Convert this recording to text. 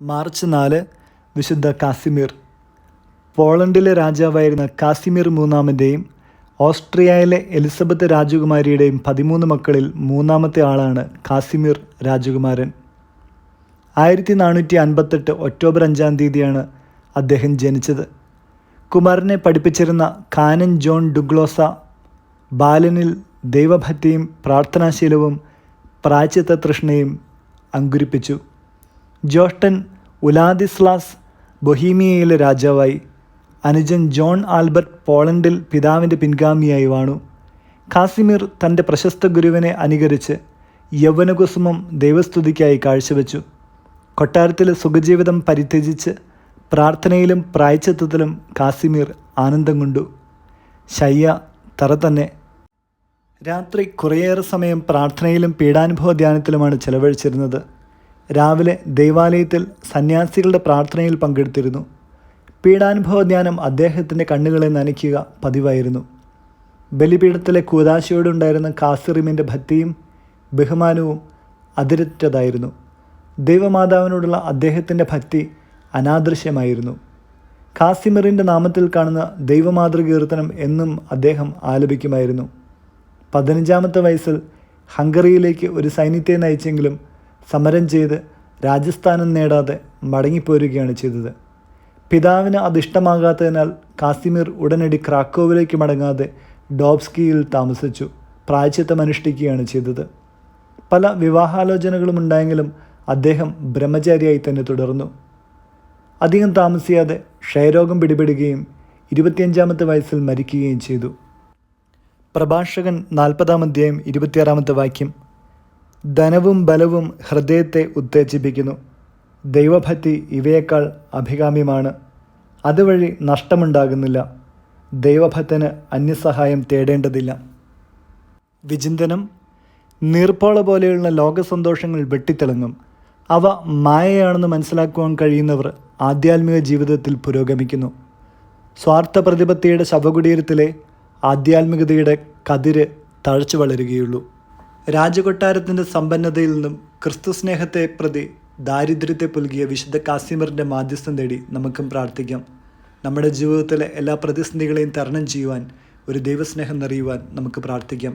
March 4 വിശുദ്ധ കാസിമീർ. പോളണ്ടിലെ രാജാവായിരുന്ന കാസിമീർ മൂന്നാമൻ്റെയും ഓസ്ട്രിയയിലെ Elizabeth രാജകുമാരിയുടെയും 13 മക്കളിൽ മൂന്നാമത്തെ ആളാണ് കാസിമീർ രാജകുമാരൻ. 1458 ഒക്ടോബർ 5-ാം തീയതിയാണ് അദ്ദേഹം ജനിച്ചത്. കുമാരനെ പഠിപ്പിച്ചിരുന്ന കാനൻ ജോൺ ഡുഗ്ലോസ ബാലനിൽ ദൈവഭക്തിയും പ്രാർത്ഥനാശീലവും പ്രായശ്ചിത്ത തൃഷ്ണയും അങ്കുരിപ്പിച്ചു. ജ്യേഷ്ഠൻ ഉലാദിസ്ലാസ് ബൊഹീമിയയിലെ രാജാവായി. അനുജൻ ജോൺ ആൽബർട്ട് പോളണ്ടിൽ പിതാവിൻ്റെ പിൻഗാമിയായി വാണു. കാസിമീർ തൻ്റെ പ്രശസ്ത ഗുരുവിനെ അനുകരിച്ച് യൗവനകുസുമം ദൈവസ്തുതിക്കായി കാഴ്ചവെച്ചു. കൊട്ടാരത്തിലെ സുഖജീവിതം പരിത്യജിച്ച് പ്രാർത്ഥനയിലും പ്രായശ്ചിത്തത്തിലും കാസിമീർ ആനന്ദം കൊണ്ടു. ശയ്യ തറ തന്നെ. രാത്രി കുറേയേറെ സമയം പ്രാർത്ഥനയിലും പീഡാനുഭവ ധ്യാനത്തിലുമാണ് ചെലവഴിച്ചിരുന്നത്. രാവിലെ ദൈവാലയത്തിൽ സന്യാസികളുടെ പ്രാർത്ഥനയിൽ പങ്കെടുത്തിരുന്നു. പീഡാനുഭവ ധ്യാനം അദ്ദേഹത്തിൻ്റെ കണ്ണുകളെ നനയ്ക്കുക പതിവായിരുന്നു. ബലിപീഠത്തിലെ കൂദാശയോടുണ്ടായിരുന്ന കാസിറിമിൻ്റെ ഭക്തിയും ബഹുമാനവും അതിരറ്റതായിരുന്നു. ദൈവമാതാവിനോടുള്ള അദ്ദേഹത്തിൻ്റെ ഭക്തി അനാദൃശ്യമായിരുന്നു. കാസിമിറിൻ്റെ നാമത്തിൽ കാണുന്ന ദൈവമാതൃകീർത്തനം എന്നും അദ്ദേഹം ആലപിക്കുമായിരുന്നു. 15-ാമത്തെ വയസ്സിൽ ഹംഗറിയിലേക്ക് ഒരു സൈന്യത്തെ നയിച്ചെങ്കിലും സമരം ചെയ്ത് രാജസ്ഥാനം നേടാതെ മടങ്ങിപ്പോരുകയാണ് ചെയ്തത്. പിതാവിന് അതിഷ്ടമാകാത്തതിനാൽ കാസിമീർ ഉടനടി ക്രാക്കോവിലേക്ക് മടങ്ങാതെ ഡോബ്സ്കിയിൽ താമസിച്ചു പ്രായശ്ചിത്തമനുഷ്ഠിക്കുകയാണ് ചെയ്തത്. പല വിവാഹാലോചനകളും ഉണ്ടായെങ്കിലും അദ്ദേഹം ബ്രഹ്മചാരിയായി തന്നെ തുടർന്നു. അധികം താമസിയാതെ ക്ഷയരോഗം പിടിപെടുകയും 25-ാമത്തെ വയസ്സിൽ മരിക്കുകയും ചെയ്തു. പ്രഭാഷകൻ 40-ാം അധ്യായം 26-ാമത്തെ വാക്യം. ധനവും ബലവും ഹൃദയത്തെ ഉത്തേജിപ്പിക്കുന്നു. ദൈവഭക്തി ഇവയേക്കാൾ അഭികാമ്യമാണ്. അതുവഴി നഷ്ടമുണ്ടാകുന്നില്ല. ദൈവഭക്തന് അന്യസഹായം തേടേണ്ടതില്ല. വിചിന്തനം. നീർപ്പോള പോലെയുള്ള ലോകസന്തോഷങ്ങൾ വെട്ടിത്തിളങ്ങും. അവ മായയാണെന്ന് മനസ്സിലാക്കുവാൻ കഴിയുന്നവർ ആധ്യാത്മിക ജീവിതത്തിൽ പുരോഗമിക്കുന്നു. സ്വാർത്ഥ പ്രതിപത്തിയുടെ ശവകുടീരത്തിലെ ആധ്യാത്മികതയുടെ കതിര് തഴച്ചു വളരുകയുള്ളൂ. രാജകൊട്ടാരത്തിൻ്റെ സമ്പന്നതയിൽ നിന്നും ക്രിസ്തുസ്നേഹത്തെ പ്രതി ദാരിദ്ര്യത്തെ പുൽകിയ വിശുദ്ധ കാസിമീറിൻ്റെ മാധ്യസ്ഥം തേടി നമുക്കും പ്രാർത്ഥിക്കാം. നമ്മുടെ ജീവിതത്തിലെ എല്ലാ പ്രതിസന്ധികളെയും തരണം ചെയ്യുവാൻ, ഒരു ദൈവസ്നേഹം നിറയുവാൻ നമുക്ക് പ്രാർത്ഥിക്കാം.